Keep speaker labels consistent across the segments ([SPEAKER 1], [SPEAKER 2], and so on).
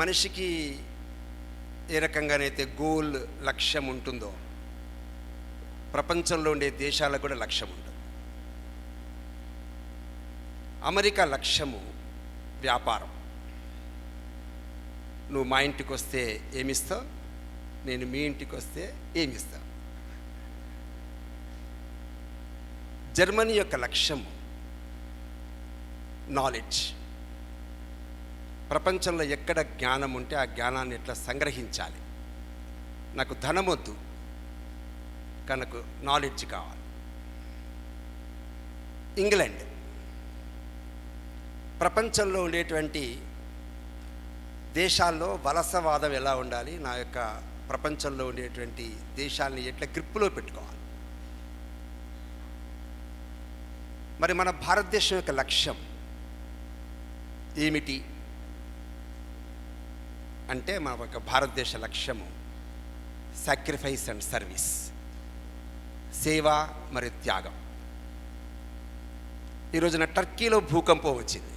[SPEAKER 1] మనిషికి ఏ రకంగానైతే గోల్ లక్ష్యం ఉంటుందో ప్రపంచంలో ఉండే దేశాలకు కూడా లక్ష్యం ఉంటుంది. అమెరికా లక్ష్యము వ్యాపారం. నువ్వు మా ఇంటికి వస్తే ఏమిస్తావు, నేను మీ ఇంటికి వస్తే ఏమిస్తా. జర్మనీ యొక్క లక్ష్యము నాలెడ్జ్. ప్రపంచంలో ఎక్కడ జ్ఞానం ఉంటే ఆ జ్ఞానాన్ని ఎట్లా సంగ్రహించాలి. నాకు ధనం వద్దు, కనుక నాలెడ్జ్ కావాలి. ఇంగ్లాండ్ ప్రపంచంలో ఉండేటువంటి దేశాల్లో వలసవాదం ఎలా ఉండాలి, నా యొక్క ప్రపంచంలో ఉండేటువంటి దేశాలని ఎట్లా గ్రిప్పులో పెట్టుకోవాలి. మరి మన భారతదేశం యొక్క లక్ష్యం ఏమిటి అంటే, మన యొక్క భారతదేశ లక్ష్యము సాక్రిఫైస్ అండ్ సర్వీస్, సేవ మరియు త్యాగం. ఈరోజున టర్కీలో భూకంపం వచ్చింది.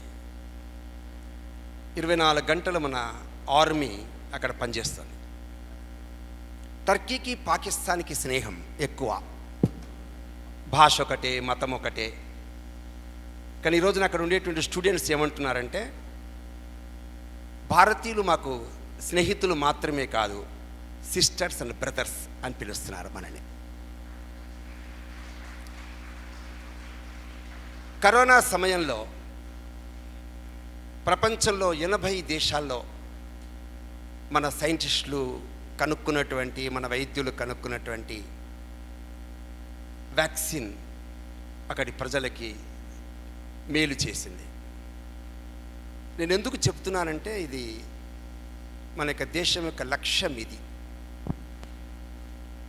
[SPEAKER 1] 24 గంటలు మన ఆర్మీ అక్కడ పనిచేస్తుంది. టర్కీకి పాకిస్తాన్కి స్నేహం ఎక్కువ, భాష ఒకటే, మతం ఒకటే. కానీ ఈరోజున అక్కడ ఉండేటువంటి స్టూడెంట్స్ ఏమంటున్నారంటే, భారతీయులు మాకు స్నేహితులు మాత్రమే కాదు, సిస్టర్స్ అండ్ బ్రదర్స్ అని పిలుస్తున్నారు మనని. కరోనా సమయంలో ప్రపంచంలో 80 దేశాల్లో మన సైంటిస్టులు కనుక్కున్నటువంటి, మన వైద్యులు కనుక్కున్నటువంటి వ్యాక్సిన్ అక్కడి ప్రజలకి మేలు చేసింది. నేను ఎందుకు చెప్తున్నానంటే, ఇది మన యొక్క దేశం యొక్క లక్ష్యం. ఇది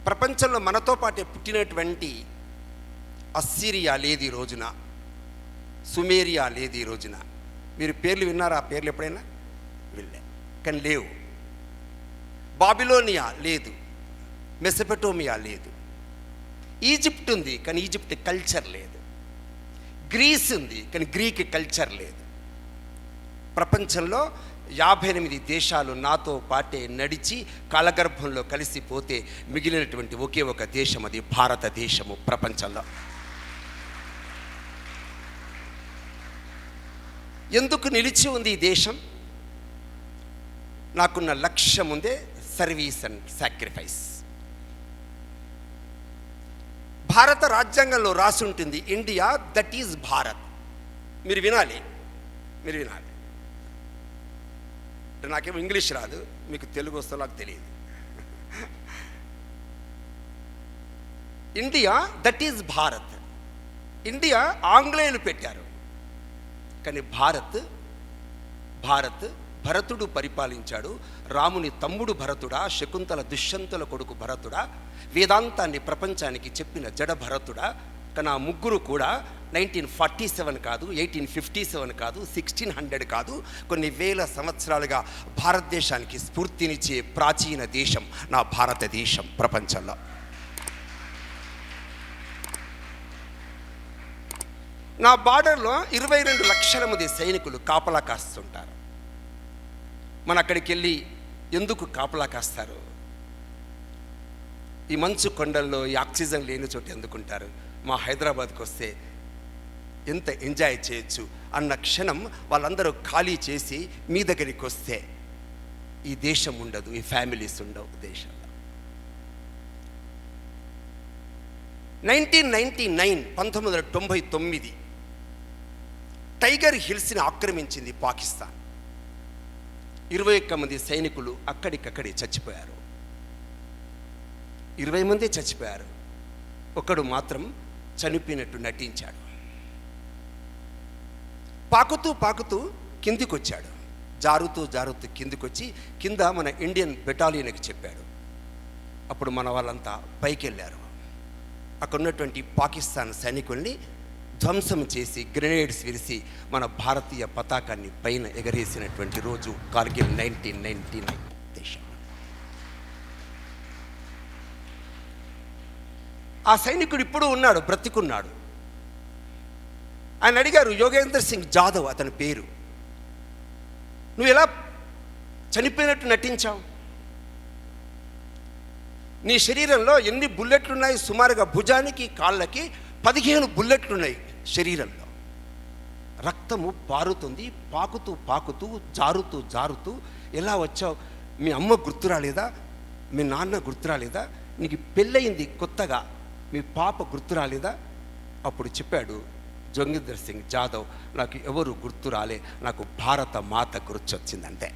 [SPEAKER 1] ప్రపంచంలో మనతో పాటే పుట్టినటువంటి అస్సిరియా లేదు ఈ రోజున, సుమేరియా లేదు ఈ రోజున. మీరు పేర్లు విన్నారా? ఆ పేర్లు ఎప్పుడైనా వెళ్ళా కానీ లేవు. బాబిలోనియా లేదు, మెసపెటోమియా లేదు. ఈజిప్ట్ ఉంది కానీ ఈజిప్ట్ కల్చర్ లేదు. గ్రీస్ ఉంది కానీ గ్రీక్ కల్చర్ లేదు. ప్రపంచంలో 58 దేశాలు నాతో పాటే నడిచి కాలగర్భంలో కలిసిపోతే మిగిలినటువంటి ఒకే ఒక దేశం, అది భారతదేశము. ప్రపంచంలో ఎందుకు నిలిచి ఉంది ఈ దేశం? నాకున్న లక్ష్యం ఉందే, సర్వీస్ అండ్ సాక్రిఫైస్. భారత రాజ్యాంగంలో రాసి ఉంటుంది, ఇండియా దట్ ఈజ్ భారత్. మీరు వినాలి. నాకేమో ఇంగ్లీష్ రాదు, మీకు తెలుగు వస్తుందో నాకు తెలియదు. India that is Bharat. India ఆంగ్లేయులు పెట్టారు, కానీ భారత్ భరతుడు పరిపాలించాడు. రాముని తమ్ముడు భరతుడా, శకుంతల దుష్యంతుల కొడుకు భరతుడా, వేదాంతాన్ని ప్రపంచానికి చెప్పిన జడ భరతుడా. కానీ ఆ ముగ్గురు కూడా 1947 కాదు, 1857 కాదు, 1600 కాదు, కొన్ని వేల సంవత్సరాలుగా భారతదేశానికి స్ఫూర్తినిచ్చే ప్రాచీన దేశం నా భారతదేశం. ప్రపంచంలో నా బార్డర్లో 22 లక్షల మంది సైనికులు కాపలా కాస్తుంటారు. మన అక్కడికి వెళ్ళి ఎందుకు కాపలా కాస్తారు? ఈ మంచు కొండల్లో ఈ ఆక్సిజన్ లేని చోటు ఎందుకుంటారు? మా హైదరాబాద్కి వస్తే ఎంత ఎంజాయ్ చేయొచ్చు అన్న క్షణం వాళ్ళందరూ ఖాళీ చేసి మీ దగ్గరికి వస్తే ఈ దేశం ఉండదు, ఈ ఫ్యామిలీస్ ఉండవు దేశంలో. 1999 టైగర్ హిల్స్ని ఆక్రమించింది పాకిస్తాన్. 21 మంది సైనికులు అక్కడికక్కడే చచ్చిపోయారు. 20 మంది చచ్చిపోయారు, ఒకడు మాత్రం చనిపోయినట్టు నటించాడు. పాకుతూ కిందికి వచ్చాడు, జారుతూ కిందికొచ్చి కింద మన ఇండియన్ బెటాలియన్కి చెప్పాడు. అప్పుడు మన వాళ్ళంతా పైకి వెళ్ళారు. అక్కడ ఉన్నటువంటి పాకిస్తాన్ సైనికుల్ని ధ్వంసం చేసి గ్రెనేడ్స్ విరిసి మన భారతీయ పతాకాన్ని పైన ఎగరేసినటువంటి రోజు కార్గిల్ 1999 దేశం. ఆ సైనికుడు ఇప్పుడు ఉన్నాడు, బ్రతికున్నాడు. ఆయన అడిగారు, యోగేంద్ర సింగ్ జాదవ్ అతని పేరు, నువ్వు ఎలా చనిపోయినట్టు నటించావు. నీ శరీరంలో ఎన్ని బుల్లెట్లున్నాయి? సుమారుగా భుజానికి కాళ్ళకి 15 బుల్లెట్లున్నాయి శరీరంలో. రక్తము పారుతుంది, పాకుతూ పాకుతూ జారుతూ జారుతూ. ఎలా వచ్చావు? మీ అమ్మ గుర్తు రాలేదా? మీ నాన్న గుర్తు రాలేదా? నీకు పెళ్ళయింది కొత్తగా, మీ పాప గుర్తు రాలేదా? అప్పుడు చెప్పాడు జోగిందర్ సింగ్ జాదవ్, నాకు ఎవరు గుర్తు రాలే, నాకు భారత మాత గుర్తొచ్చిందంటే.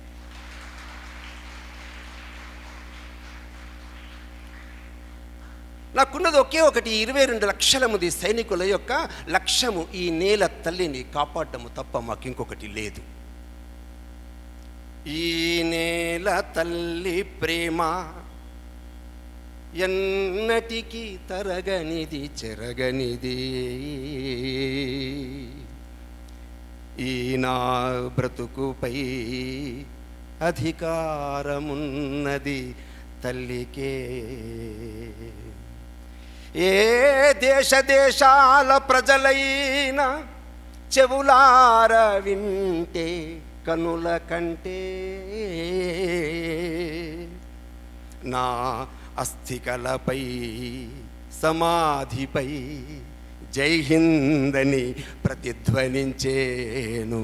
[SPEAKER 1] నాకున్నది ఒకే ఒకటి, 22 లక్షల మంది సైనికుల యొక్క లక్ష్యము ఈ నేల తల్లిని కాపాడము తప్ప మాకు ఇంకొకటి లేదు. ఈ నేల తల్లి ప్రేమ ఎన్నటికీ తరగనిది చెరగనిది, ఈ నా బ్రతుకుపై అధికారమున్నది తల్లికే. ఏ దేశాల ప్రజలైనా చెవులార వింటే కనుల కంటే నా అస్థికలపై సమాధిపై జై హిందని ప్రతిధ్వనించేను.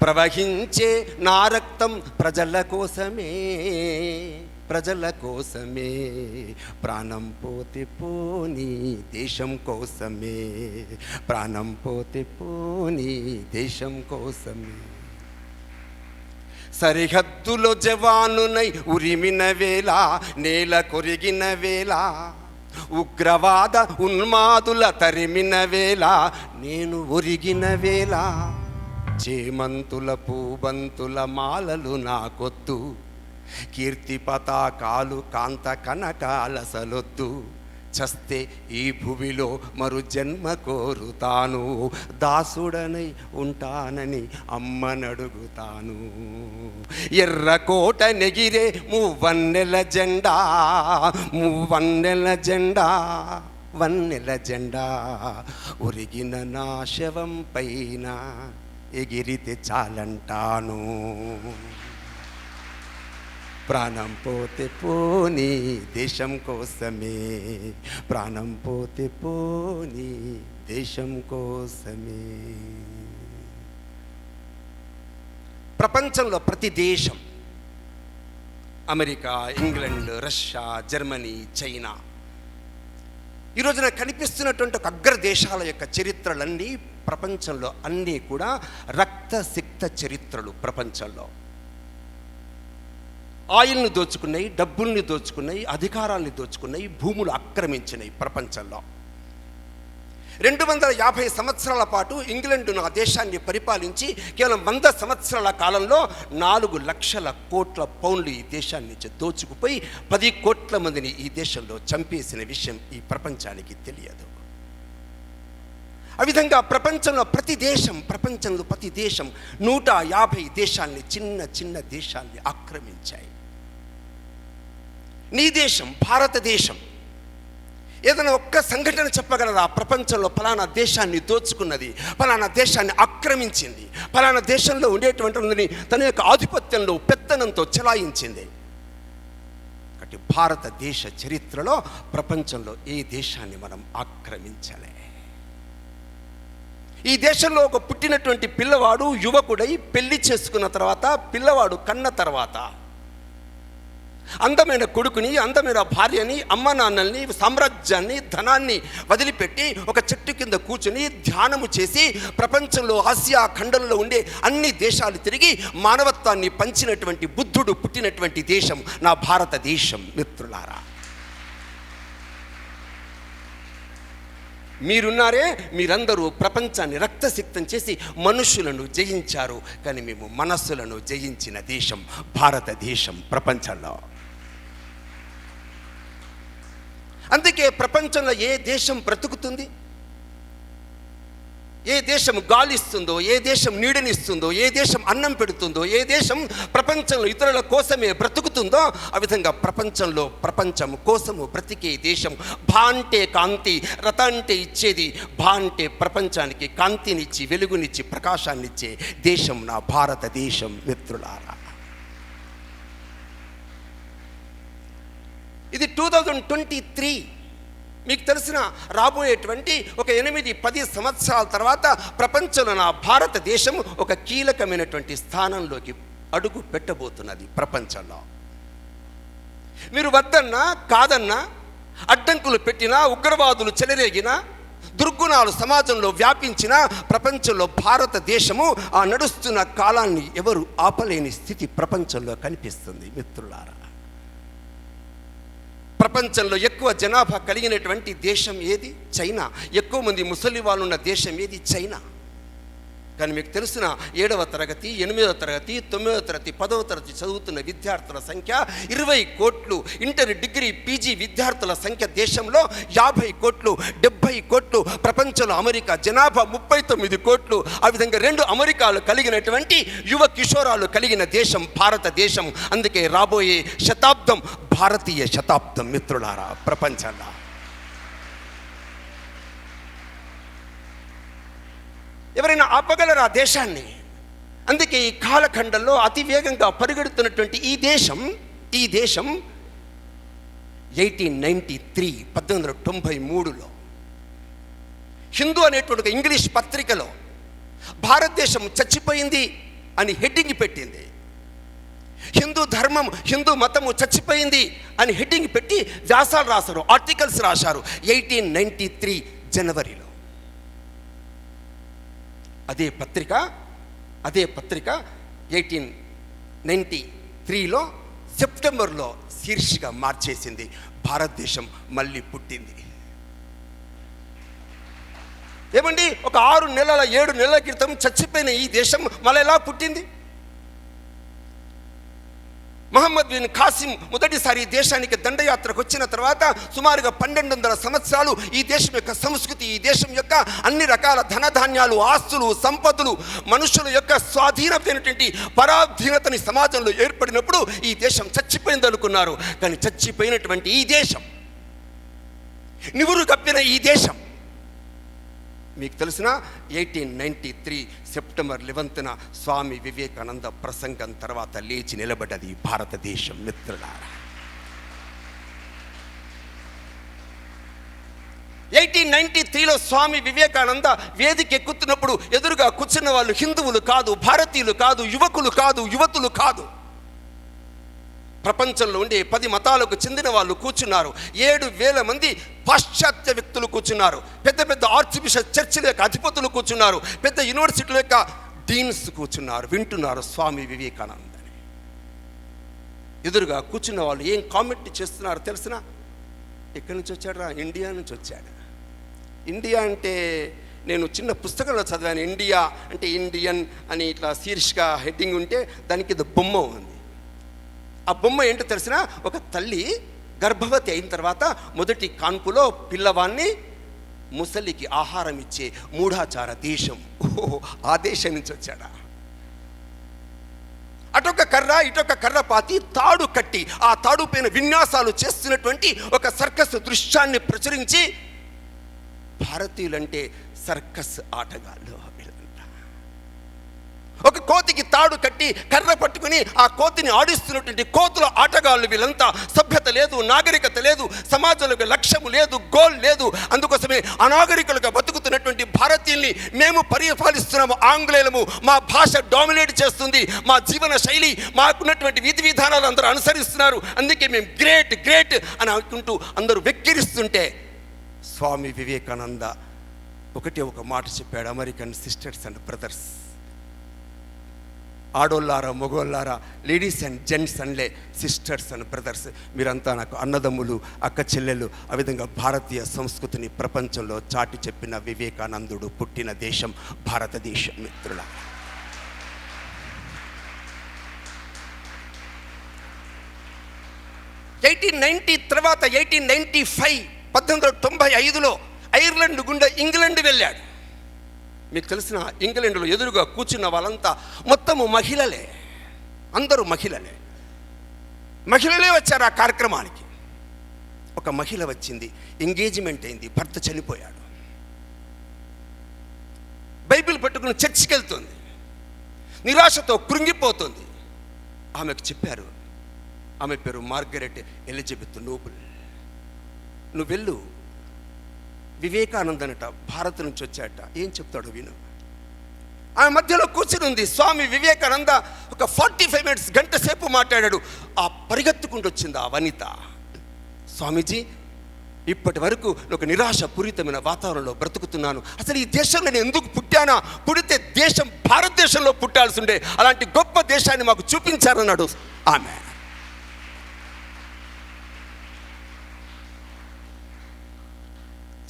[SPEAKER 1] ప్రవహించే నా రక్తం ప్రజల కోసమే, ప్రజల కోసమే. ప్రాణం పోతే పోనీ దేశం కోసమే, ప్రాణం పోతే పోనీ దేశం కోసమే. సరిహద్దులో జవానునై ఉరిమిన వేళ, నేల కొరిగిన వేళ, ఉగ్రవాద ఉన్మాదుల తరిమిన వేళ, నేను ఒరిగిన వేళ. చేమంతుల పూబంతుల మాలలు నాకొద్దు, కీర్తి పతాకాలు కాంత కనకాలసలొద్దు. చస్తే ఈ భువిలో మరు జన్మ కోరుతాను, దాసుడనై ఉంటానని అమ్మనడుగుతాను. ఎర్రకోట నెగిరే మువ్వన్నెల జెండా, మువ్వన్నెల జెండా, వన్నెల జెండా. ఒరిగిన నా శవం పైన ఎగిరితే చాలంటాను. ప్రాణం పోతే పోనీ దేశం కోసమే, ప్రాణం పోతే పోనీ దేశం కోసమే. ప్రపంచంలో ప్రతి దేశం, America, England, Russia, Germany, China, ఈ రోజున కనిపిస్తున్నటువంటి ఒక అగ్ర దేశాల యొక్క చరిత్రలన్నీ ప్రపంచంలో అన్నీ కూడా రక్తసిక్త చరిత్రలు. ప్రపంచంలో ఆయిల్ని దోచుకున్నాయి, డబ్బుల్ని దోచుకున్నాయి, అధికారాల్ని దోచుకున్నాయి, భూములు ఆక్రమించినాయి. ప్రపంచంలో 250 సంవత్సరాల పాటు ఇంగ్లాండ్ నా దేశాన్ని పరిపాలించి కేవలం 100 సంవత్సరాల కాలంలో 4 లక్షల కోట్ల పౌండ్లు ఈ దేశాన్ని నుంచి దోచుకుపోయి 10 కోట్ల మందిని ఈ దేశంలో చంపేసిన విషయం ఈ ప్రపంచానికి తెలియదు. ఆ విధంగా ప్రపంచంలో ప్రతి దేశం 150 దేశాల్ని, చిన్న చిన్న దేశాల్ని ఆక్రమించాయి. నీ దేశం భారతదేశం ఏదైనా ఒక్క సంఘటన చెప్పగలరా? ప్రపంచంలో ఫలానా దేశాన్ని దోచుకున్నది, ఫలానా దేశాన్ని ఆక్రమించింది, ఫలానా దేశంలో ఉండేటువంటి తన యొక్క ఆధిపత్యంలో పెత్తనంతో చెలాయించింది. కాబట్టి భారతదేశ చరిత్రలో ప్రపంచంలో ఏ దేశాన్ని మనం ఆక్రమించలే. ఈ దేశంలో ఒక పుట్టినటువంటి పిల్లవాడు యువకుడై పెళ్లి చేసుకున్న తర్వాత, పిల్లవాడు కన్న తర్వాత అందమైన కొడుకుని, అందమైన భార్యని, అమ్మ నాన్నల్ని, సామ్రాజ్యాన్ని, ధనాన్ని వదిలిపెట్టి ఒక చెట్టు కింద కూర్చుని ధ్యానము చేసి ప్రపంచంలో ఆసియా ఖండంలో ఉండే అన్ని దేశాలు తిరిగి మానవత్వాన్ని పంచినటువంటి బుద్ధుడు పుట్టినటువంటి దేశం నా భారతదేశం. మిత్రులారా, మీరున్నారే, మీరందరూ ప్రపంచాన్ని రక్తసిక్తం చేసి మనుషులను జయించారు. కానీ మేము మనస్సులను జయించిన దేశం భారతదేశం ప్రపంచంలో. అందుకే ప్రపంచంలో ఏ దేశం బ్రతుకుతుంది? ఏ దేశం గాలిస్తుందో, ఏ దేశం నీడనిస్తుందో, ఏ దేశం అన్నం పెడుతుందో, ఏ దేశం ప్రపంచంలో ఇతరుల కోసమే బ్రతుకుతుందో, ఆ విధంగా ప్రపంచంలో ప్రపంచం కోసము బ్రతికే దేశం. భా అంటే కాంతి, రథ అంటే ఇచ్చేది, భా అంటే ప్రపంచానికి కాంతినిచ్చి వెలుగునిచ్చి ప్రకాశాన్నిచ్చే దేశం నా భారతదేశం. మిత్రులారా, ఇది 2023. మీకు తెలిసిన రాబోయేటువంటి ఒక 8-10 సంవత్సరాల తర్వాత ప్రపంచంలో నా భారతదేశం ఒక కీలకమైనటువంటి స్థానంలోకి అడుగు పెట్టబోతున్నది ప్రపంచంలో. మీరు వద్దన్నా కాదన్నా, అడ్డంకులు పెట్టినా, ఉగ్రవాదులు చెలరేగినా, దుర్గుణాలు సమాజంలో వ్యాపించిన ప్రపంచంలో భారతదేశము ఆ నడుస్తున్న కాలాన్ని ఎవరు ఆపలేని స్థితి ప్రపంచంలో కనిపిస్తుంది. మిత్రులారా, ప్రపంచంలో ఎక్కువ జనాభా కలిగినటువంటి దేశం ఏది? చైనా. ఎక్కువ మంది ముసలి వాళ్ళు ఉన్న దేశం ఏది? చైనా. కానీ మీకు తెలిసిన 7వ తరగతి, 8వ తరగతి, 9వ తరగతి, 10వ తరగతి చదువుతున్న విద్యార్థుల సంఖ్య 20 కోట్లు. ఇంటర్, డిగ్రీ, పీజీ విద్యార్థుల సంఖ్య దేశంలో 50 కోట్లు, 70 కోట్లు. ప్రపంచంలో అమెరికా జనాభా 39 కోట్లు. ఆ విధంగా 2 అమెరికాలు కలిగినటువంటి యువ కిషోరాలు కలిగిన దేశం భారతదేశం. అందుకే రాబోయే శతాబ్దం భారతీయ శతాబ్దం. మిత్రులారా, ప్రపంచంలో ఎవరైనా ఆపగలరా దేశాన్ని? అందుకే ఈ కాలఖండంలో అతి వేగంగా పరిగెడుతున్నటువంటి ఈ దేశం 1893 1893లో హిందూ అనేటువంటి ఇంగ్లీష్ పత్రికలో భారతదేశం చచ్చిపోయింది అని హెడ్డింగ్ పెట్టింది. హిందూ ధర్మం, హిందూ మతము చచ్చిపోయింది అని హెడ్డింగ్ పెట్టి వ్యాసాలు రాశారు, ఆర్టికల్స్ రాశారు 1893 జనవరిలో. అదే పత్రిక 1893లో సెప్టెంబర్లో శీర్షిక మార్చేసింది, భారతదేశం మళ్ళీ పుట్టింది. ఏమండి, ఒక 6 నెలల 7 నెలల క్రితం చచ్చిపోయిన ఈ దేశం మళ్ళీ ఎలా పుట్టింది? మహమ్మద్ బిన్ ఖాసిం మొదటిసారి దేశానికి దండయాత్రకు వచ్చిన తర్వాత సుమారుగా 1200 సంవత్సరాలు ఈ దేశం యొక్క సంస్కృతి, ఈ దేశం యొక్క అన్ని రకాల ధనధాన్యాలు, ఆస్తులు, సంపదలు, మనుషుల యొక్క స్వాధీనమైనటువంటి పరాధీనతని సమాజంలో ఏర్పడినప్పుడు ఈ దేశం చచ్చిపోయింది అనుకున్నారు. కానీ చచ్చిపోయినటువంటి ఈ దేశం, నివురు కప్పిన ఈ దేశం, మీకు తెలిసిన 1893 సెప్టెంబర్ 11న స్వామి వివేకానంద ప్రసంగం తర్వాత లేచి నిలబడ్డది భారతదేశం. మిత్రులారా, 1893లో స్వామి వివేకానంద వేదిక ఎక్కుతున్నప్పుడు ఎదురుగా కూర్చున్న వాళ్ళు హిందువులు కాదు, భారతీయులు కాదు, యువకులు కాదు, యువతులు కాదు. ప్రపంచంలో ఉండే 10 మతాలకు చెందిన వాళ్ళు కూర్చున్నారు. 7,000 మంది పాశ్చాత్య వ్యక్తులు కూర్చున్నారు. పెద్ద పెద్ద ఆర్చ్ బిషప్ చర్చిల యొక్క అధిపతులు కూర్చున్నారు. పెద్ద యూనివర్సిటీల యొక్క డీన్స్ కూర్చున్నారు, వింటున్నారు స్వామి వివేకానందని. ఎదురుగా కూర్చున్న వాళ్ళు ఏం కామెంట్ చేస్తున్నారు తెలిసిన? ఎక్కడి నుంచి వచ్చాడు? ఇండియా నుంచి వచ్చాడు. ఇండియా అంటే నేను చిన్న పుస్తకంలో చదివాను. ఇండియా అంటే ఇండియన్ అని ఇట్లా శీర్షిక హెడ్డింగ్ ఉంటే దానికి ఇది బొమ్మ ఉంది. ఆ బొమ్మ ఏంటో తెలిసిన? ఒక తల్లి గర్భవతి అయిన తర్వాత మొదటి కాన్పులో పిల్లవాన్ని ముసలికి ఆహారం ఇచ్చే మూఢాచార దేశం. ఓహో, ఆ దేశం నుంచి వచ్చాడా? అటొక కర్ర ఇటొక కర్ర పాతి తాడు కట్టి ఆ తాడు పైన విన్యాసాలు చేస్తున్నటువంటి ఒక సర్కస్ దృశ్యాన్ని ప్రచురించి భారతీయులంటే సర్కస్ ఆటగాళ్ళు. ఒక కోతికి తాడు కట్టి కర్ర పట్టుకుని ఆ కోతిని ఆడిస్తున్నటువంటి కోతుల ఆటగాళ్ళు వీళ్ళంతా. సభ్యత లేదు, నాగరికత లేదు, సమాజంలో లక్ష్యము లేదు, గోల్ లేదు. అందుకోసమే అనాగరికులుగా బతుకుతున్నటువంటి భారతీయుల్ని మేము పరిపాలిస్తున్నాము ఆంగ్లేయులము. మా భాష డామినేట్ చేస్తుంది, మా జీవన శైలి, మాకున్నటువంటి విధి విధానాలు అందరూ అనుసరిస్తున్నారు. అందుకే మేము గ్రేట్ గ్రేట్ అని అనుకుంటూ అందరూ వెక్కిరిస్తుంటే స్వామి వివేకానంద ఒక మాట చెప్పాడు. అమెరికన్ సిస్టర్స్ అండ్ బ్రదర్స్, ఆడోళ్ళారా మగోళ్ళారా, లేడీస్ అండ్ జెంట్స్ అండ్లే, సిస్టర్స్ అండ్ బ్రదర్స్, మీరంతా నాకు అన్నదమ్ములు, అక్క చెల్లెలు. ఆ విధంగా భారతీయ సంస్కృతిని ప్రపంచంలో చాటి చెప్పిన వివేకానందుడు పుట్టిన దేశం భారతదేశం. మిత్రుల, తర్వాత 1895 1895లో ఐర్లాండ్ గుండా ఇంగ్లాండ్ వెళ్ళాడు. మీకు తెలిసిన ఇంగ్లాండ్లో ఎదురుగా కూర్చున్న వాళ్ళంతా మొత్తము మహిళలే, అందరూ మహిళలే వచ్చారు ఆ కార్యక్రమానికి. ఒక మహిళ వచ్చింది, ఎంగేజ్మెంట్ అయింది, భర్త చనిపోయాడు, బైబిల్ పట్టుకుని చర్చికి వెళ్తుంది, నిరాశతో కృంగిపోతుంది. ఆమెకు చెప్పారు, ఆమె పేరు మార్గరెట్ ఎలిజబెత్ నోబుల్, నువ్వు వెళ్ళు, వివేకానంద అనట, భారత్ నుంచి వచ్చాట, ఏం చెప్తాడు విను. ఆమె మధ్యలో కూర్చుని ఉంది. స్వామి వివేకానంద ఒక 45 minutes, గంట సేపు మాట్లాడాడు. ఆ పరిగెత్తుకుంటూ వచ్చింది ఆ వనిత, స్వామీజీ ఇప్పటి వరకు ఒక నిరాశపూరితమైన వాతావరణంలో బ్రతుకుతున్నాను, అసలు ఈ దేశంలో నేను ఎందుకు పుట్టానా, పుడితే దేశం భారతదేశంలో పుట్టాల్సి ఉండే, అలాంటి గొప్ప దేశాన్ని మాకు చూపించారన్నాడు ఆమె.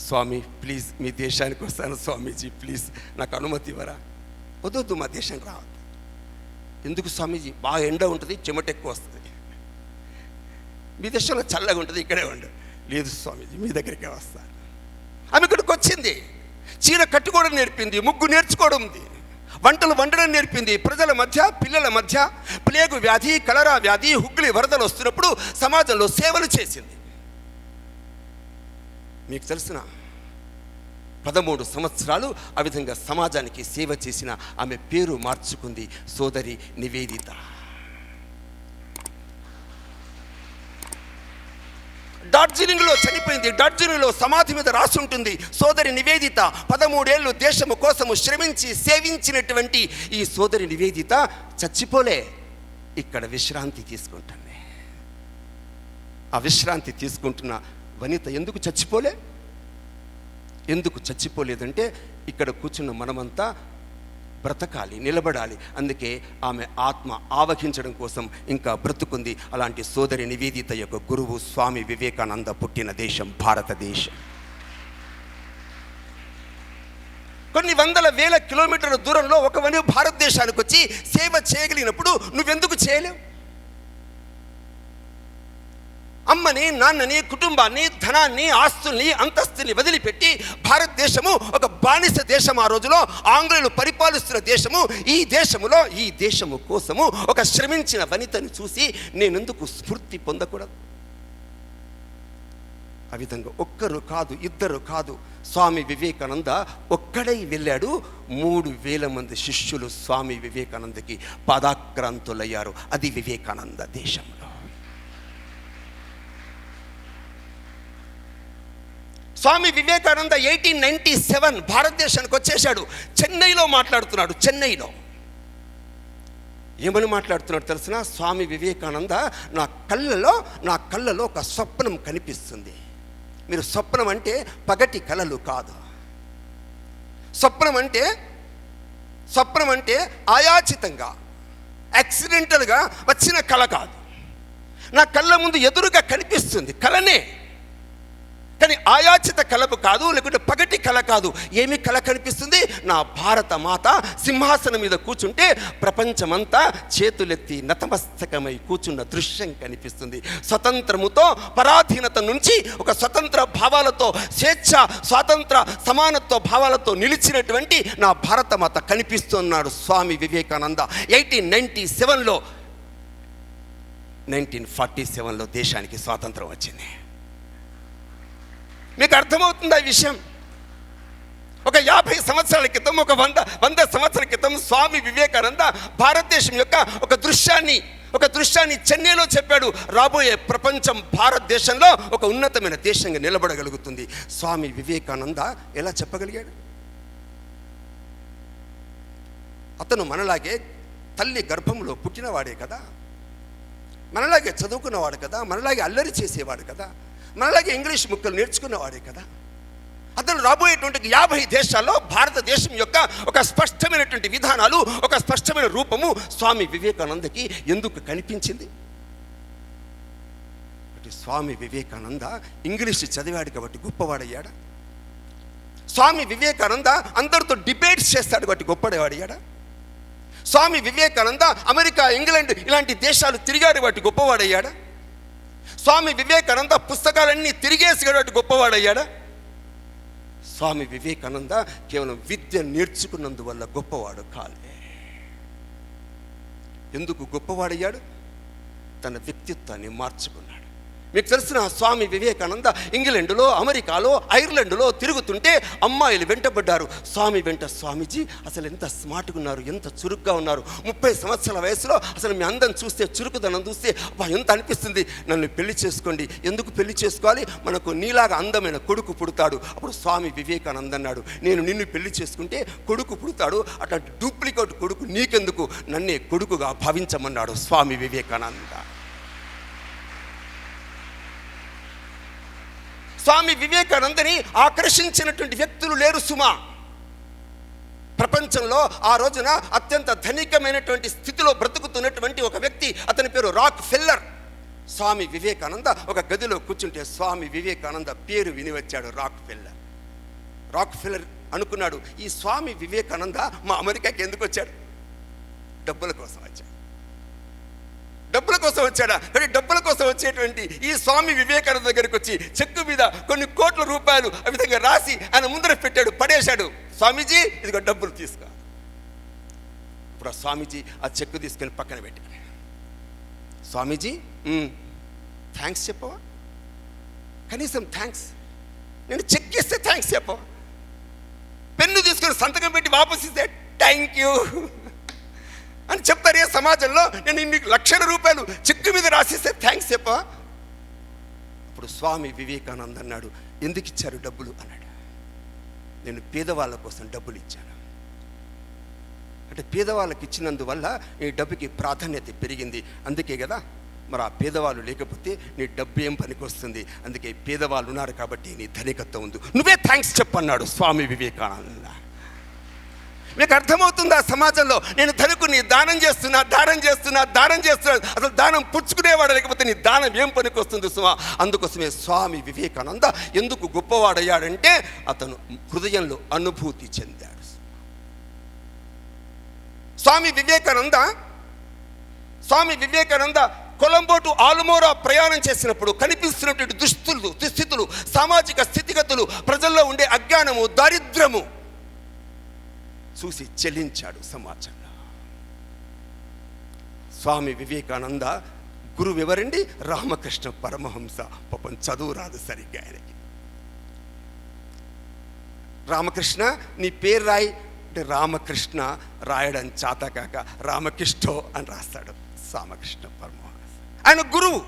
[SPEAKER 1] స్వామి ప్లీజ్ మీ దేశానికి వస్తాను, స్వామీజీ ప్లీజ్ నాకు అనుమతి ఇవ్వరా. వద్దు మా దేశానికి రావద్దు. ఎందుకు స్వామీజీ, బాగా ఎండ ఉంటుంది, చెమట ఎక్కువ వస్తుంది, మీ దేశంలో చల్లగా ఉంటుంది, ఇక్కడే ఉండు. లేదు స్వామీజీ మీ దగ్గరికే వస్తాను. ఆమె ఇక్కడికి వచ్చింది, చీర కట్టుకోవడం నేర్పింది, ముగ్గు నేర్చుకోవడం ఉంది, వంటలు వండడం నేర్పింది. ప్రజల మధ్య, పిల్లల మధ్య ప్లేగు వ్యాధి, కలరా వ్యాధి, హుగ్లీ వరదలు వస్తున్నప్పుడు సమాజంలో సేవలు చేసింది. మీకు తెలిసిన 13 సంవత్సరాలు ఆ విధంగా సమాజానికి సేవ చేసిన ఆమె పేరు మార్చుకుంది సోదరి నివేదిత. డార్జిలింగ్లో చనిపోయింది. డార్జిలింగ్లో సమాధి మీద రాసి ఉంటుంది, సోదరి నివేదిత 13 ఏళ్ళు దేశము కోసము శ్రమించి సేవించినటువంటి ఈ సోదరి నివేదిత చచ్చిపోలే, ఇక్కడ విశ్రాంతి తీసుకుంటుంది. ఆ విశ్రాంతి తీసుకుంటున్న వనిత ఎందుకు చచ్చిపోలేదంటే, ఇక్కడ కూర్చున్న మనమంతా బ్రతకాలి, నిలబడాలి. అందుకే ఆమె ఆత్మ ఆవహించడం కోసం ఇంకా బ్రతుకుంది. అలాంటి సోదరి నివేదిత యొక్క గురువు స్వామి వివేకానంద పుట్టిన దేశం భారతదేశం. కొన్ని వందల వేల కిలోమీటర్ల దూరంలో ఒకవని భారతదేశానికి వచ్చి సేవ చేయగలిగినప్పుడు నువ్వెందుకు చేయలేవు? అమ్మని, నాన్నని, కుటుంబాన్ని, ధనాన్ని, ఆస్తుల్ని, అంతస్తుని వదిలిపెట్టి భారతదేశము ఒక బానిస దేశం, ఆ రోజులో ఆంగ్లేయులు పరిపాలిస్తున్న దేశము. ఈ దేశము కోసము ఒక శ్రమించిన వనితను చూసి నేనెందుకు స్ఫూర్తి పొందకూడదు? ఆ విధంగా ఒక్కరు కాదు, ఇద్దరు కాదు, స్వామి వివేకానంద ఒక్కడై వెళ్ళాడు. 3000 మంది శిష్యులు స్వామి వివేకానందకి పాదాక్రాంతులయ్యారు. అది వివేకానంద దేశంలో. స్వామి వివేకానంద 1897 భారతదేశానికి వచ్చేసాడు. చెన్నైలో మాట్లాడుతున్నాడు. చెన్నైలో ఏమని మాట్లాడుతున్నాడు తెలిసిన? స్వామి వివేకానంద నా కళ్ళలో ఒక స్వప్నం కనిపిస్తుంది. మీరు స్వప్నం అంటే పగటి కలలు కాదు. స్వప్నం అంటే ఆయాచితంగా, యాక్సిడెంటల్గా వచ్చిన కళ కాదు. నా కళ్ళ ముందు ఎదురుగా కనిపిస్తుంది, కళనే. కానీ ఆయాచిత కలపు కాదు, లేకుంటే పగటి కళ కాదు. ఏమి కళ కనిపిస్తుంది? నా భారత మాత సింహాసనం మీద కూర్చుంటే ప్రపంచమంతా చేతులెత్తి నతమస్తకమై కూర్చున్న దృశ్యం కనిపిస్తుంది. స్వతంత్రముతో, పరాధీనత నుంచి ఒక స్వతంత్ర భావాలతో, స్వేచ్ఛ, స్వాతంత్ర, సమానత్వ భావాలతో నిలిచినటువంటి నా భారత మాత కనిపిస్తున్నాడు స్వామి వివేకానంద. 1947లో దేశానికి స్వాతంత్రం వచ్చింది. మీకు అర్థమవుతుందా ఈ విషయం? ఒక 50 సంవత్సరాల క్రితం, ఒక 100 సంవత్సరాల క్రితం స్వామి వివేకానంద భారతదేశం యొక్క ఒక దృశ్యాన్ని చెన్నైలో చెప్పాడు. రాబోయే ప్రపంచం భారతదేశంలో ఒక ఉన్నతమైన దేశంగా నిలబడగలుగుతుంది. స్వామి వివేకానంద ఎలా చెప్పగలిగాడు? అతను మనలాగే తల్లి గర్భంలో పుట్టినవాడే కదా, మనలాగే చదువుకున్నవాడు కదా, మనలాగే అల్లరి చేసేవాడు కదా, మనలాగే ఇంగ్లీష్ ముక్కలు నేర్చుకున్నవాడే కదా. అతను రాబోయేటువంటి 50 దేశాల్లో భారతదేశం యొక్క ఒక స్పష్టమైనటువంటి విధానాలు, ఒక స్పష్టమైన రూపము స్వామి వివేకానందకి ఎందుకు కనిపించింది? స్వామి వివేకానంద ఇంగ్లీష్ చదివాడు కాబట్టి గొప్పవాడయ్యాడా? స్వామి వివేకానంద అందరితో డిబేట్స్ చేస్తాడు కాబట్టి గొప్పవాడయ్యాడా? స్వామి వివేకానంద అమెరికా, ఇంగ్లాండ్ ఇలాంటి దేశాలు తిరిగాడు కాబట్టి గొప్పవాడయ్యాడా? స్వామి వివేకానంద పుస్తకాలన్నీ తిరిగేసి కాబట్టి గొప్పవాడయ్యాడా? స్వామి వివేకానంద కేవలం విద్య నేర్చుకున్నందువల్ల గొప్పవాడు కాలే. ఎందుకు గొప్పవాడయ్యాడు? తన వ్యక్తిత్వాన్ని మార్చుకున్నాడు. మీకు తెలిసిన స్వామి వివేకానంద ఇంగ్లాండులో, అమెరికాలో, ఐర్లాండ్లో తిరుగుతుంటే అమ్మాయిలు వెంటబడ్డారు. స్వామి వెంట, స్వామీజీ అసలు ఎంత స్మార్ట్గా ఉన్నారు, ఎంత చురుగ్గా ఉన్నారు, 30 సంవత్సరాల వయసులో అసలు మీ అందం చూస్తే, చురుకుదనం చూస్తే ఎంత అనిపిస్తుంది, నన్ను పెళ్లి చేసుకోండి. ఎందుకు పెళ్లి చేసుకోవాలి? మనకు నీలాగా అందమైన కొడుకు పుడతాడు. అప్పుడు స్వామి వివేకానంద అన్నాడు, నేను నిన్ను పెళ్లి చేసుకుంటే కొడుకు పుడతాడు, అట్లాంటి డూప్లికేట్ కొడుకు నీకెందుకు, నన్నే కొడుకుగా భావించమన్నాడు స్వామి వివేకానంద. స్వామి వివేకానందని ఆకర్షించినటువంటి వ్యక్తులు లేరు సుమా. ప్రపంచంలో ఆ రోజున అత్యంత ధనికమైనటువంటి స్థితిలో బ్రతుకుతున్నటువంటి ఒక వ్యక్తి, అతని పేరు రాక్ ఫెల్లర్. స్వామి వివేకానంద ఒక గదిలో కూర్చుంటే స్వామి వివేకానంద పేరు విని వచ్చాడు, రాక్ ఫెల్లర్. రాక్ ఫెల్లర్ అనుకున్నాడు, ఈ స్వామి వివేకానంద మా అమెరికాకి ఎందుకు వచ్చాడు? డబ్బుల కోసం వచ్చాడు. డబ్బుల కోసం వచ్చాడా? కానీ డబ్బుల కోసం వచ్చేటువంటి ఈ స్వామి వివేకానంద దగ్గరికి వచ్చి చెక్కు మీద కొన్ని కోట్ల రూపాయలు ఆ విధంగా రాసి ఆయన ముందర పెట్టాడు, పడేశాడు. స్వామీజీ ఇదిగో డబ్బులు తీసుకో. ఇప్పుడు ఆ స్వామీజీ ఆ చెక్కు తీసుకొని పక్కన పెట్టాడు. స్వామీజీ థ్యాంక్స్ చెప్పవా? కనీసం థ్యాంక్స్, నేను చెక్ ఇస్తే థ్యాంక్స్ చెప్పవా? పెన్ను తీసుకొని సంతకం పెట్టి వాపస్ ఇస్తే థ్యాంక్ యూ అని చెప్తారు ఏ సమాజంలో? నేను ఇన్ని లక్షల రూపాయలు చెక్కు మీద రాసిస్తే థ్యాంక్స్ చెప్పా? అప్పుడు స్వామి వివేకానంద అన్నాడు, ఎందుకు ఇచ్చారు డబ్బులు అన్నాడు. నేను పేదవాళ్ళ కోసం డబ్బులు ఇచ్చాను. అంటే పేదవాళ్ళకి ఇచ్చినందువల్ల నీ డబ్బుకి ప్రాధాన్యత పెరిగింది, అందుకే కదా. మరి ఆ పేదవాళ్ళు లేకపోతే నీ డబ్బు ఏం పనికి వస్తుంది? అందుకే పేదవాళ్ళు ఉన్నారు కాబట్టి నీ ధనికత్వం ఉంది, నువ్వే థ్యాంక్స్ చెప్పన్నాడు స్వామి వివేకానంద. మీకు అర్థమవుతుందా? సమాజంలో నేను ధనికుని దానం చేస్తున్నా, అసలు దానం పుచ్చుకునేవాడు లేకపోతే నీ దానం ఏం పనికి వస్తుంది సుమా? అందుకోసమే స్వామి వివేకానంద ఎందుకు గొప్పవాడయ్యాడంటే అతను హృదయంలో అనుభూతి చెందాడు. స్వామి వివేకానంద కొలంబో టు ఆల్మోరా ప్రయాణం చేసినప్పుడు కనిపిస్తున్నటువంటి దుస్థితులు, సామాజిక స్థితిగతులు, ప్రజల్లో ఉండే అజ్ఞానము, దారిద్ర్యము చూసి చెల్లించాడు సమాజంలో. స్వామి వివేకానంద గురువు ఎవరండి? రామకృష్ణ పరమహంస. పాపం చదువు రాదు సరిగ్గా ఆయనకి. రామకృష్ణ నీ పేరు రాయి అంటే రామకృష్ణ రాయడం చాతకాక రామకృష్ణో అని రాస్తాడు రామకృష్ణ పరమహంస. ఆయన గురువు,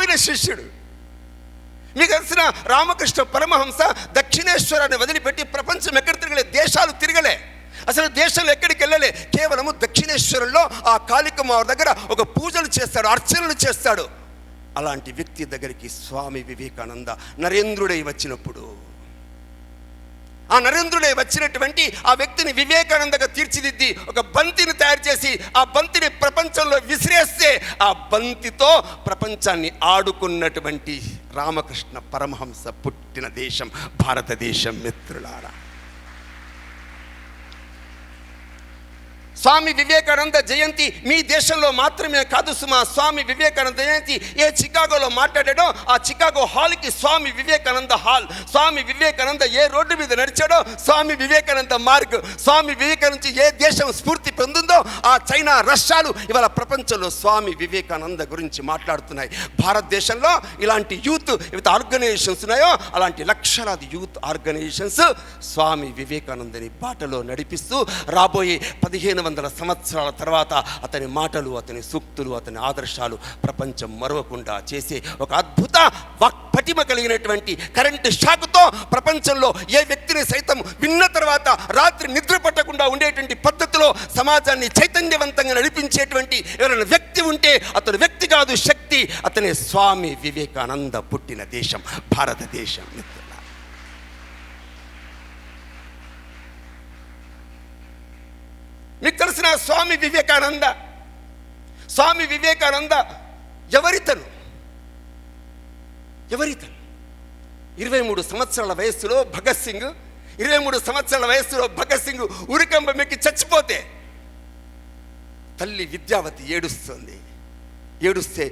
[SPEAKER 1] ఆయన శిష్యుడు. మీకు తెలిసిన రామకృష్ణ పరమహంస దక్షిణేశ్వరాన్ని వదిలిపెట్టి ప్రపంచం ఎక్కడ తిరగలే, దేశాలు తిరగలే, అసలు దేశాలు ఎక్కడికి వెళ్ళలే. కేవలము దక్షిణేశ్వరంలో ఆ కాళికమ్మ దగ్గర ఒక పూజలు చేస్తాడు, అర్చనలు చేస్తాడు. అలాంటి వ్యక్తి దగ్గరికి స్వామి వివేకానంద నరేంద్రుడై వచ్చినప్పుడు, ఆ నరేంద్రుడే వచ్చినటువంటి ఆ వ్యక్తిని వివేకానందగా తీర్చిదిద్ది ఒక బంతిని తయారు చేసి ఆ బంతిని ప్రపంచంలో విసిరేస్తే ఆ బంతితో ప్రపంచాన్ని ఆడుకున్నటువంటి రామకృష్ణ పరమహంస పుట్టిన దేశం భారతదేశం. మిత్రులారా, స్వామి వివేకానంద జయంతి మీ దేశంలో మాత్రమే కాదు సుమా. స్వామి వివేకానంద జయంతి ఏ చికాగోలో మాట్లాడాడో ఆ చికాగో హాల్కి స్వామి వివేకానంద హాల్. స్వామి వివేకానంద ఏ రోడ్డు మీద నడిచాడో స్వామి వివేకానంద మార్గ్. స్వామి వివేకానంద ఏ దేశం స్ఫూర్తి పొందిందో ఆ చైనా, రష్యాలు ఇవాళ ప్రపంచంలో స్వామి వివేకానంద గురించి మాట్లాడుతున్నాయి. భారతదేశంలో ఇలాంటి యూత్ ఏవైతే ఆర్గనైజేషన్స్ ఉన్నాయో అలాంటి లక్షలాది యూత్ ఆర్గనైజేషన్స్ స్వామి వివేకానందని బాటలో నడిపిస్తూ రాబోయే 1500 సంవత్సరాల తర్వాత అతని మాటలు, అతని సూక్తులు, అతని ఆదర్శాలు ప్రపంచం మరవకుండా చేసే ఒక అద్భుత పటిమ కలిగినటువంటి కరెంటు షాకుతో ప్రపంచంలో ఏ వ్యక్తిని సైతం విన్న తర్వాత రాత్రి నిద్ర పట్టకుండా ఉండేటువంటి పద్ధతిలో సమాజాన్ని చైతన్యవంతంగా నడిపించేటువంటి ఎవరైనా వ్యక్తి ఉంటే అతను వ్యక్తి కాదు, శక్తి. అతనే స్వామి వివేకానంద పుట్టిన దేశం భారతదేశం. మీకు తెలిసిన స్వామి వివేకానంద ఎవరితను 23 సంవత్సరాల వయస్సులో భగత్ సింగ్ ఉరికంబం ఎక్కి చచ్చిపోతే తల్లి విద్యావతి ఏడుస్తే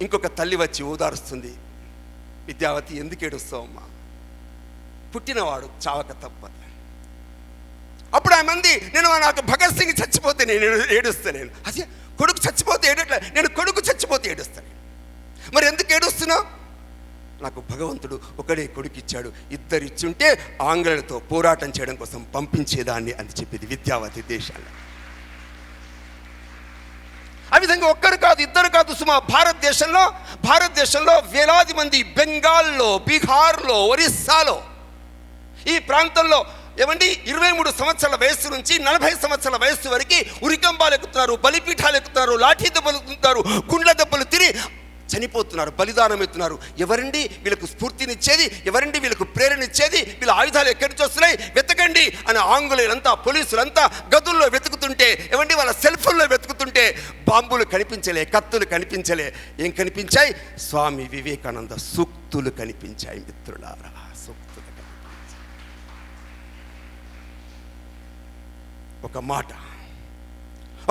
[SPEAKER 1] ఇంకొక తల్లి వచ్చి ఓదారుస్తుంది. విద్యావతి, ఎందుకు ఏడుస్తావమ్మా? పుట్టినవాడు చావక తప్పదు. అప్పుడు ఆ మంది, నాకు భగత్ సింగ్ చచ్చిపోతే నేను ఏడుస్తాను, నేను అదే కొడుకు చచ్చిపోతే ఏడట్లే, నేను కొడుకు చచ్చిపోతే ఏడుస్తాను. మరి ఎందుకు ఏడుస్తున్నావు? నాకు భగవంతుడు ఒకడే కొడుకు ఇచ్చాడు, ఇద్దరు ఇచ్చుంటే ఆంగ్లేయులతో పోరాటం చేయడం కోసం పంపించేదాన్ని అని చెప్పింది విద్యావతి దేశాల్లో. ఆ విధంగా ఒక్కరు కాదు, ఇద్దరు కాదు సుమా, భారతదేశంలో వేలాది మంది బెంగాల్లో, బీహార్లో, ఒరిస్సాలో, ఈ ప్రాంతంలో 23 సంవత్సరాల వయస్సు నుంచి 40 సంవత్సరాల వయస్సు వరకు ఉరికంబాలు ఎక్కుతున్నారు, బలిపీఠాలు ఎక్కుతున్నారు, లాఠీ దెబ్బలు ఎక్కుతున్నారు, గుండ్ల దెబ్బలు తిని చనిపోతున్నారు, బలిదానం ఎత్తున్నారు. ఎవరండి వీళ్ళకు స్ఫూర్తినిచ్చేది? ఎవరండి వీళ్ళకు ప్రేరణ ఇచ్చేది? వీళ్ళ ఆయుధాలు ఎక్కడి నుంచి వస్తున్నాయి? వెతకండి అని ఆంగ్లేయులంతా, పోలీసులంతా గదుల్లో వెతుకుతుంటే, వాళ్ళ సెల్ ఫోన్లో వెతుకుతుంటే బాంబులు కనిపించలే, కత్తులు కనిపించలే. ఏం కనిపించాయి? స్వామి వివేకానంద సూక్తులు కనిపించాయి. మిత్రులారా, సూక్తులు కనిపించాయి.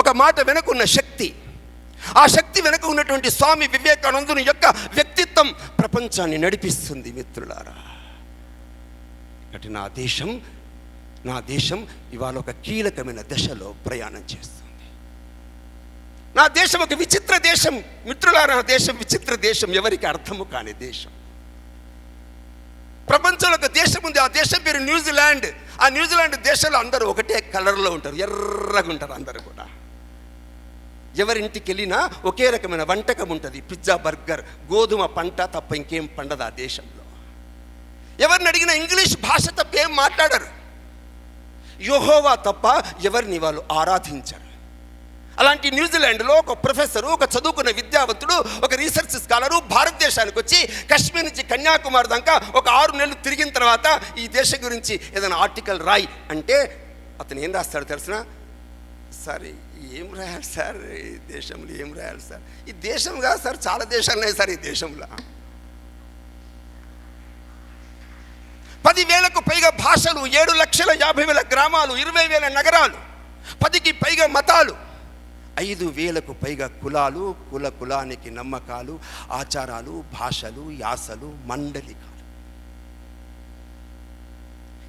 [SPEAKER 1] ఒక మాట వెనుకున్న శక్తి, ఆ శక్తి వెనుక ఉన్నటువంటి స్వామి వివేకానందుని యొక్క వ్యక్తిత్వం ప్రపంచాన్ని నడిపిస్తుంది. మిత్రులారా, కాబట్టి నా దేశం ఇవాళ ఒక కీలకమైన దశలో ప్రయాణం చేస్తుంది. నా దేశం ఒక విచిత్ర దేశం. మిత్రులారా, నా దేశం విచిత్ర దేశం, ఎవరికి అర్థము కాని దేశం. ప్రపంచంలో ఒక దేశం ఉంది, ఆ దేశం పేరు న్యూజిలాండ్. ఆ న్యూజిలాండ్ దేశంలో అందరూ ఒకటే కలర్లో ఉంటారు, ఎర్రగా ఉంటారు అందరూ కూడా. ఎవరింటికి వెళ్ళినా ఒకే రకమైన వంటకం ఉంటుంది, పిజ్జా, బర్గర్, గోధుమ పంట తప్ప ఇంకేం పండదు ఆ దేశంలో. ఎవరిని అడిగినా ఇంగ్లీష్ భాష తప్ప ఏం మాట్లాడరు. యెహోవా తప్ప ఎవరిని వాళ్ళు ఆరాధించరు. అలాంటి న్యూజిలాండ్లో ఒక ప్రొఫెసరు, ఒక చదువుకున్న విద్యావంతుడు, ఒక రీసెర్చ్ స్కాలరు భారతదేశానికి వచ్చి కశ్మీర్ నుంచి కన్యాకుమారి దాకా ఒక 6 నెలలు తిరిగిన తర్వాత ఈ దేశం గురించి ఏదైనా ఆర్టికల్ రాయి అంటే అతను ఏం రాస్తాడు తెలిసిన? సార్ ఏం రాయాలి సార్, ఈ దేశంలో ఏం రాయాలి సార్? ఈ దేశం కాదు సార్, చాలా దేశాలు ఉన్నాయి సార్ ఈ దేశంలో. 10,000కు పైగా భాషలు, 7,50,000 గ్రామాలు, 20,000 నగరాలు, 10కి పైగా మతాలు, 5,000కు పైగా కులాలు, కులానికి నమ్మకాలు, ఆచారాలు, భాషలు, యాసలు, మండలికాలు.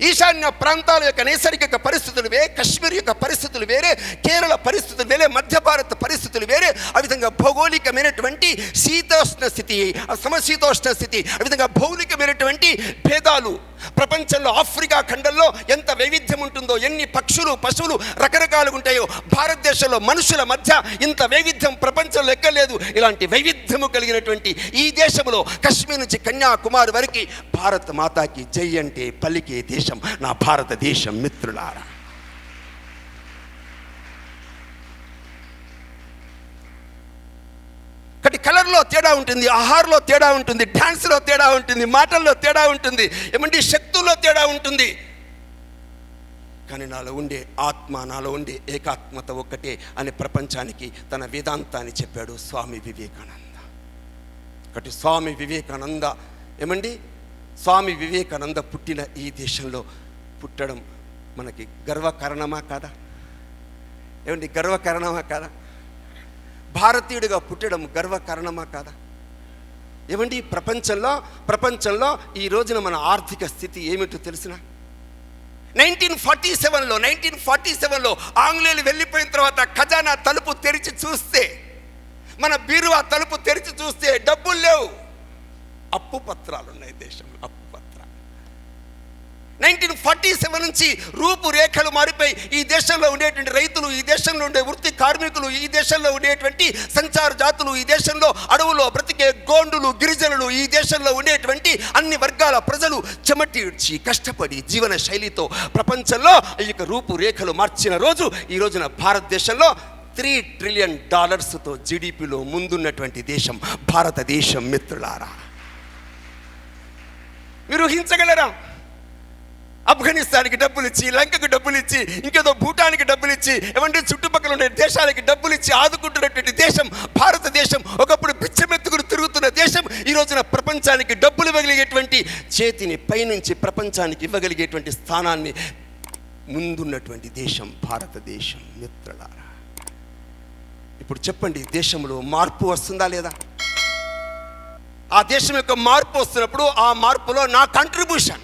[SPEAKER 1] ఈశాన్య ప్రాంతాల యొక్క నైసర్గిక పరిస్థితులు వేరే, కశ్మీర్ యొక్క పరిస్థితులు వేరే, కేరళ పరిస్థితులు వేరే, మధ్య భారత పరిస్థితులు వేరే. ఆ విధంగా భౌగోళికమైనటువంటి శీతోష్ణ స్థితి, సమశీతోష్ణ స్థితి, ఆ విధంగా భౌగోళికమైనటువంటి భేదాలు. ప్రపంచంలో ఆఫ్రికా ఖండంలో ఎంత వైవిధ్యం ఉంటుందో, ఎన్ని పక్షులు, పశువులు రకరకాలుగా ఉంటాయో, భారతదేశంలో మనుషుల మధ్య ఇంత వైవిధ్యం ప్రపంచంలో ఎక్కలేదు. ఇలాంటి వైవిధ్యము కలిగినటువంటి ఈ దేశంలో కశ్మీర్ నుంచి కన్యాకుమారి వరకు భారత మాతాకి జై అంటే పలికే దేశం నా భారతదేశం. మిత్రులారా, కాబట్టి కలర్లో తేడా ఉంటుంది, ఆహారంలో తేడా ఉంటుంది, డ్యాన్స్లో తేడా ఉంటుంది, మాటల్లో తేడా ఉంటుంది, శక్తుల్లో తేడా ఉంటుంది. కానీ నాలో ఉండే ఆత్మ, నాలో ఉండే ఏకాత్మత ఒక్కటే అని ప్రపంచానికి తన వేదాంతాన్ని చెప్పాడు స్వామి వివేకానంద. కాబట్టి స్వామి వివేకానంద పుట్టిన ఈ దేశంలో పుట్టడం మనకి గర్వకారణమా కాదా? గర్వకారణమా కాదా? భారతీయుడిగా పుట్టడం గర్వకారణమా కాదా? ప్రపంచంలో ఈ రోజున మన ఆర్థిక స్థితి ఏమిటో తెలిసిన? 1947లో ఆంగ్లేయులు వెళ్ళిపోయిన తర్వాత ఖజానా తలుపు తెరిచి చూస్తే, మన బీరువా తలుపు తెరిచి చూస్తే డబ్బులు లేవు, అప్పు పత్రాలు ఉన్నాయి దేశంలో, అప్పు పత్రాలు. 1947 నుంచి రూపురేఖలు మారిపోయి ఈ దేశంలో ఉండేటువంటి రైతులు, ఈ దేశంలో ఉండే వృత్తి కార్మికులు, ఈ దేశంలో ఉండేటువంటి సంచార జాతులు, ఈ దేశంలో అడవులో బ్రతికే గోండులు, గిరిజనులు, ఈ దేశంలో ఉండేటువంటి అన్ని వర్గాల ప్రజలు చెమటిడ్చి కష్టపడి జీవన శైలితో ప్రపంచంలో ఈ యొక్క రూపురేఖలు మార్చిన రోజు ఈ రోజున భారతదేశంలో $3 ట్రిలియన్ జీడిపిలో ముందున్నటువంటి దేశం భారతదేశం. మిత్రులారా, మీరు ఊహించగలరా? ఆఫ్ఘనిస్తాన్కి డబ్బులు ఇచ్చి, లంకకు డబ్బులు ఇచ్చి, ఇంకేదో భూటానికి డబ్బులు ఇచ్చి, చుట్టుపక్కల ఉండే దేశాలకి డబ్బులు ఇచ్చి ఆదుకుంటున్నటువంటి దేశం భారతదేశం. ఒకప్పుడు పిచ్చమెత్తుకుని తిరుగుతున్న దేశం ఈ రోజున ప్రపంచానికి డబ్బులు ఇవ్వగలిగేటువంటి చేతిని పైనుంచి ప్రపంచానికి ఇవ్వగలిగేటువంటి స్థానాన్ని ముందున్నటువంటి దేశం భారతదేశం. మిత్రులారా, ఇప్పుడు చెప్పండి, దేశంలో మార్పు వస్తుందా లేదా? ఆ దేశం యొక్క మార్పు వస్తున్నప్పుడు ఆ మార్పులో నా కంట్రిబ్యూషన్,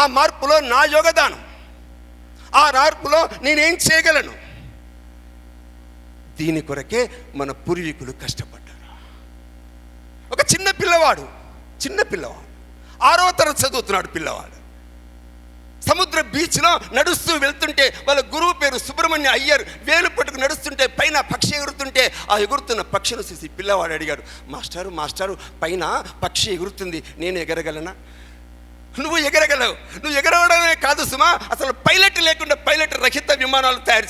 [SPEAKER 1] ఆ మార్పులో నా యోగదానం, ఆ మార్పులో నేనేం చేయగలను? దీని కొరకే మన పూర్వీకులు కష్టపడ్డారు. ఒక చిన్న పిల్లవాడు 6వ తరగతి చదువుతున్నాడు పిల్లవాడు. సముద్ర బీచ్లో నడుస్తూ వెళ్తుంటే వాళ్ళ గురువు పేరు సుబ్రహ్మణ్య అయ్యర్ వేలు పట్టుకు నడుస్తుంటే పైన పక్షి ఎగురుతుంటే ఆ ఎగురుతున్న పక్షిని చూసి పిల్లవాడు అడిగాడు, మాస్టారు పైన పక్షి ఎగురుతుంది, నేను ఎగరగలనా? నువ్వు ఎగరగలవు. నువ్వు ఎగరవడమే కాదు సుమా, అసలు పైలట్ లేకుండా పైలట్ రహిత విమానాలు తయారు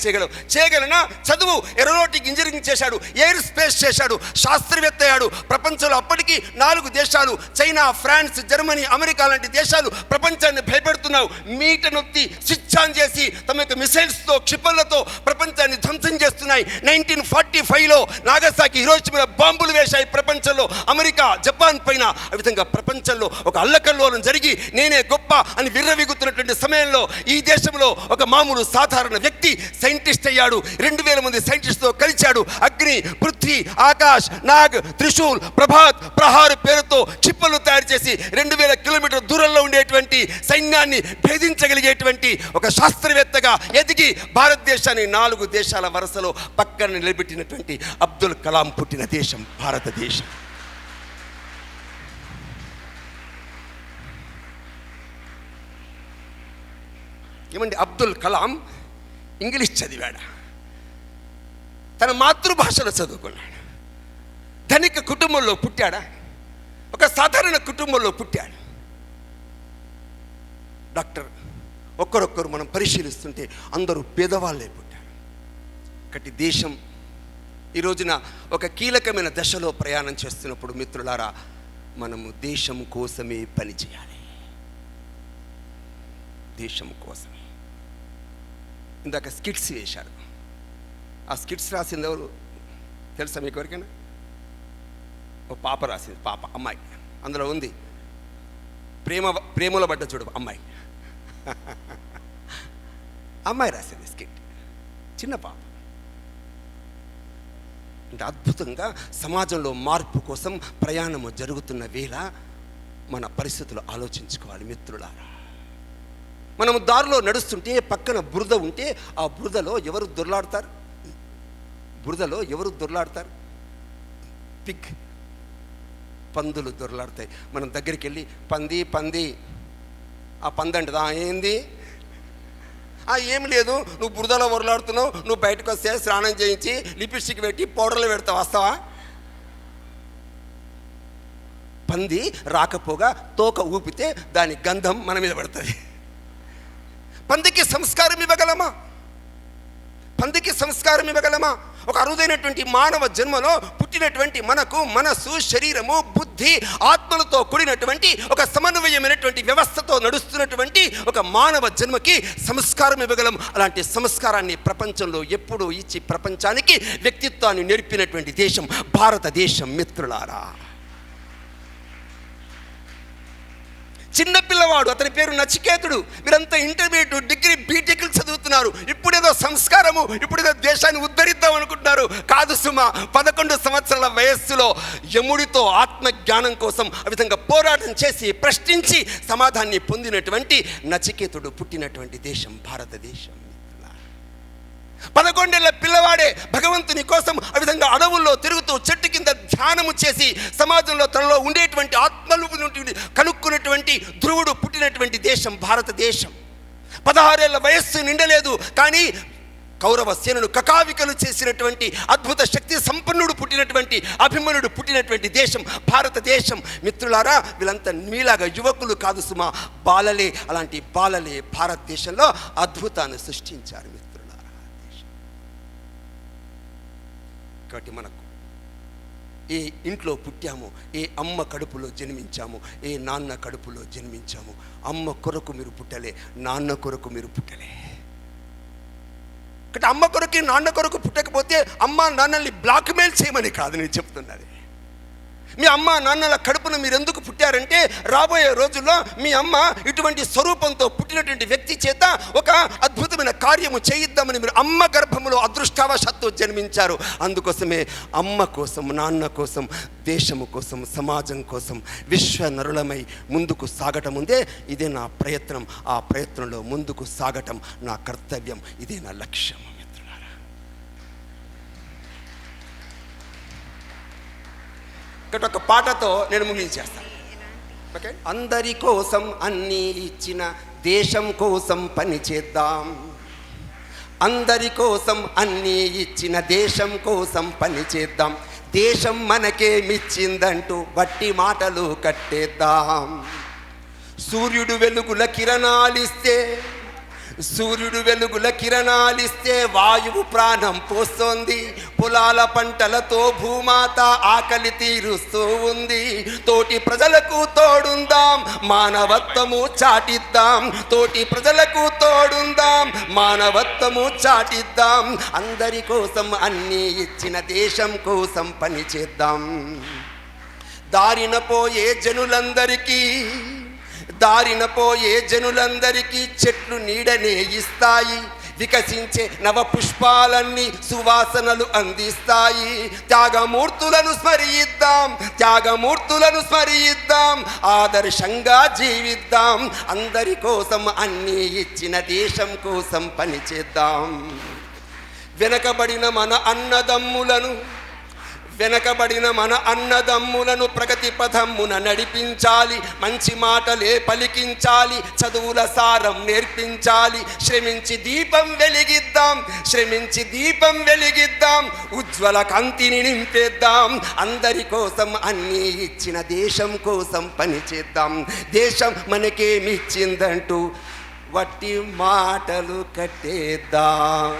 [SPEAKER 1] చేయగలనా? చదువు, ఏరోనాటిక్ ఇంజనీరింగ్ చేశాడు, ఎయిర్ స్పేస్ చేశాడు, శాస్త్రవేత్త అయ్యాడు. ప్రపంచంలో అప్పటికి 4 దేశాలు, చైనా, ఫ్రాన్స్, జర్మనీ, అమెరికా లాంటి దేశాలు ప్రపంచాన్ని భయపెడుతున్నావు. మీట నొత్తి స్విచ్ ఆన్ చేసి తమ యొక్క మిసైల్స్తో, క్షిపణులతో ప్రపంచాన్ని ధ్వంసం చేస్తున్నాయి. 1945లో నాగసాకి, హిరోషిమా బాంబులు వేశాయి ప్రపంచంలో, అమెరికా, జపాన్ పైన. ఆ విధంగా ప్రపంచంలో ఒక అల్లకల్లోలం జరిగి నేనే గొప్ప అని విర్రవీగుతున్నటువంటి సమయంలో ఈ దేశంలో ఒక మామూలు సాధారణ వ్యక్తి సైంటిస్ట్ అయ్యాడు. 2000 మంది సైంటిస్ట్తో కలిశాడు. అగ్ని, పృథ్వీ, ఆకాశ్, నాగ్, త్రిశూల్, ప్రభాత్, ప్రహార్ పేరుతో క్షిపణులు తయారు చేసి 2000 కిలోమీటర్ల దూరంలో ఉండేటువంటి సైన్యాన్ని భేదించగలిగేటువంటి ఒక శాస్త్రవేత్తగా ఎదిగి భారతదేశాన్ని 4 దేశాల వరుసలో పక్కన నిలబెట్టినటువంటి అబ్దుల్ కలాం పుట్టిన దేశం భారతదేశం. ఏమండి, అబ్దుల్ కలాం ఇంగ్లీష్ చదివాడు, తన మాతృభాషలో చదువుకున్నాడు. ధనిక కుటుంబంలో పుట్టాడా? ఒక సాధారణ కుటుంబంలో పుట్టాడు. డాక్టర్ ఒక్కరొక్కరు మనం పరిశీలిస్తుంటే అందరూ పేదవాళ్ళే పుట్టారు. ఒకటి దేశం ఈ రోజున ఒక కీలకమైన దశలో ప్రయాణం చేస్తున్నప్పుడు మిత్రులారా, మనము దేశం కోసమే పని చేయాలి. దేశం కోసమే. ఇందాక స్కిట్స్ వేశారు. ఆ స్కిట్స్ రాసింది ఎవరు తెలుసా మీకు ఎవరికైనా? ఓ పాప రాసింది, అమ్మాయి. అందులో ఉంది ప్రేమలో పడ్డ చూడు అమ్మాయి రాసింది స్కిట్, చిన్న పాప. అంటే అద్భుతంగా సమాజంలో మార్పు కోసం ప్రయాణము జరుగుతున్న వేళ మన పరిస్థితులు ఆలోచించుకోవాలి మిత్రులారా. మనము దారిలో నడుస్తుంటే పక్కన బురద ఉంటే ఆ బురదలో ఎవరు దొర్లాడతారు? పిగ్, పందులు దొర్లాడతాయి. మనం దగ్గరికి వెళ్ళి పంది ఆ పంది అంటదా, ఏంది? ఏం లేదు, నువ్వు బురదలో దొర్లాడుతున్నావు, నువ్వు బయటకు వస్తే స్నానం చేయించి లిప్స్టిక్ పెట్టి పౌడర్లు పెడతావు, వస్తావా? పంది రాకపోగా తోక ఊపితే దాని గంధం మన మీద పడుతుంది. పందికి సంస్కారం ఇవ్వగలమా? ఒక అరుదైనటువంటి మానవ జన్మలో పుట్టినటువంటి మనకు మనసు, శరీరము, బుద్ధి, ఆత్మలతో కూడినటువంటి ఒక సమన్వయమైనటువంటి వ్యవస్థతో నడుస్తున్నటువంటి ఒక మానవ జన్మకి సంస్కారం ఇవ్వగలం. అలాంటి సంస్కారాన్ని ప్రపంచంలో ఎప్పుడూ ఇచ్చి ప్రపంచానికి వ్యక్తిత్వాన్ని నేర్పినటువంటి దేశం భారతదేశం మిత్రులారా. చిన్న పిల్లవాడు, అతని పేరు నచికేతుడు. మీరంతా ఇంటర్మీడియట్, డిగ్రీ, బీటెక్లు చదువుతున్నారు. ఇప్పుడేదో సంస్కారము, ఇప్పుడేదో దేశాన్ని ఉద్ధరిద్దాం అనుకుంటున్నారు. కాదు సుమా, 11 సంవత్సరాల వయస్సులో యముడితో ఆత్మజ్ఞానం కోసం ఆ విధంగా పోరాటం చేసి ప్రశ్నించి సమాధానాన్ని పొందినటువంటి నచికేతుడు పుట్టినటువంటి దేశం భారతదేశం. 11 ఏళ్ల పిల్లవాడే భగవంతుని కోసం ఆ విధంగా అడవుల్లో తిరుగుతూ చెట్టు కింద ధ్యానము చేసి సమాజంలో తనలో ఉండేటువంటి ఆత్మలు కనుక్కున్నటువంటి ధ్రువుడు పుట్టినటువంటి దేశం భారతదేశం. 16 ఏళ్ల వయస్సు నిండలేదు, కానీ కౌరవ సేనను కకావికలు చేసినటువంటి అద్భుత శక్తి సంపన్నుడు పుట్టినటువంటి అభిమన్యుడు పుట్టినటువంటి దేశం భారతదేశం. మిత్రులారా, వీళ్ళంతా మీలాగా యువకులు కాదు సుమా, బాలలే. అలాంటి బాలలే భారతదేశంలో అద్భుతాన్ని సృష్టించారు మిత్రులారా. కాబట్టి మనకు ఏ ఇంట్లో పుట్టామో, ఏ అమ్మ కడుపులో జన్మించాము, ఏ నాన్న కడుపులో జన్మించాము, అమ్మ కొరకు మీరు పుట్టలే, నాన్న కొరకు మీరు పుట్టలే. కాబట్టి అమ్మ కొరకు నాన్న కొరకు పుట్టకపోతే అమ్మ నాన్నల్ని బ్లాక్మెయిల్ చేయమని కాదు నేను చెప్తున్నది. మీ అమ్మ నాన్నల కడుపున మీరు ఎందుకు పుట్టారంటే రాబోయే రోజుల్లో మీ అమ్మ ఇటువంటి స్వరూపంతో పుట్టినటువంటి వ్యక్తి చేత ఒక అద్భుతమైన కార్యము చేయిద్దామని మీరు అమ్మ గర్భములో అదృష్టవశాత్తు జన్మించారు. అందుకోసమే అమ్మ కోసం, నాన్న కోసం, దేశము కోసం, సమాజం కోసం విశ్వ నరులమై ముందుకు సాగటం ఉందే, ఇదే నా ప్రయత్నం. ఆ ప్రయత్నంలో ముందుకు సాగటం నా కర్తవ్యం, ఇదే నా లక్ష్యం. మిత్రులారా, ఇక్కడ ఒక పాటతో నేను ముగించేస్తాను. ఓకే. అందరి కోసం అన్నీ ఇచ్చిన దేశం కోసం పని చేద్దాం. అందరి కోసం అన్నీ ఇచ్చిన దేశం కోసం పని చేద్దాం. దేశం మనకేమిచ్చిందంటూ వట్టి మాటలు కట్టేద్దాం. సూర్యుడు వెలుగుల కిరణాలిస్తే వాయువు ప్రాణం పోస్తోంది. పొలాల పంటలతో భూమాత ఆకలి తీరుస్తూ ఉంది. తోటి ప్రజలకు తోడుందాం, మానవత్వము చాటిద్దాం. తోటి ప్రజలకు తోడుందాం, మానవత్వము చాటిద్దాం. అందరి కోసం అన్నీ ఇచ్చిన దేశం కోసం పని చేద్దాం. దారిన పోయే జనులందరికీ చెట్లు నీడనే ఇస్తాయి. వికసించే నవ పుష్పాలన్నీ సువాసనలు అందిస్తాయి. త్యాగమూర్తులను స్మరిద్దాం, ఆదర్శంగా జీవిద్దాం. అందరి కోసం అన్నీ ఇచ్చిన దేశం కోసం పని చేద్దాం. వెనకబడిన మన అన్నదమ్ములను ప్రగతి పథమున నడిపించాలి. మంచి మాటలే పలికించాలి, చదువుల సారం నేర్పించాలి. శ్రమించి దీపం వెలిగిద్దాం, ఉజ్వల కాంతిని నింపేద్దాం. అందరి కోసం అన్నీ ఇచ్చిన దేశం కోసం పని చేద్దాం. దేశం మనకేమిచ్చిందంటూ వట్టి మాటలు కట్టేద్దాం.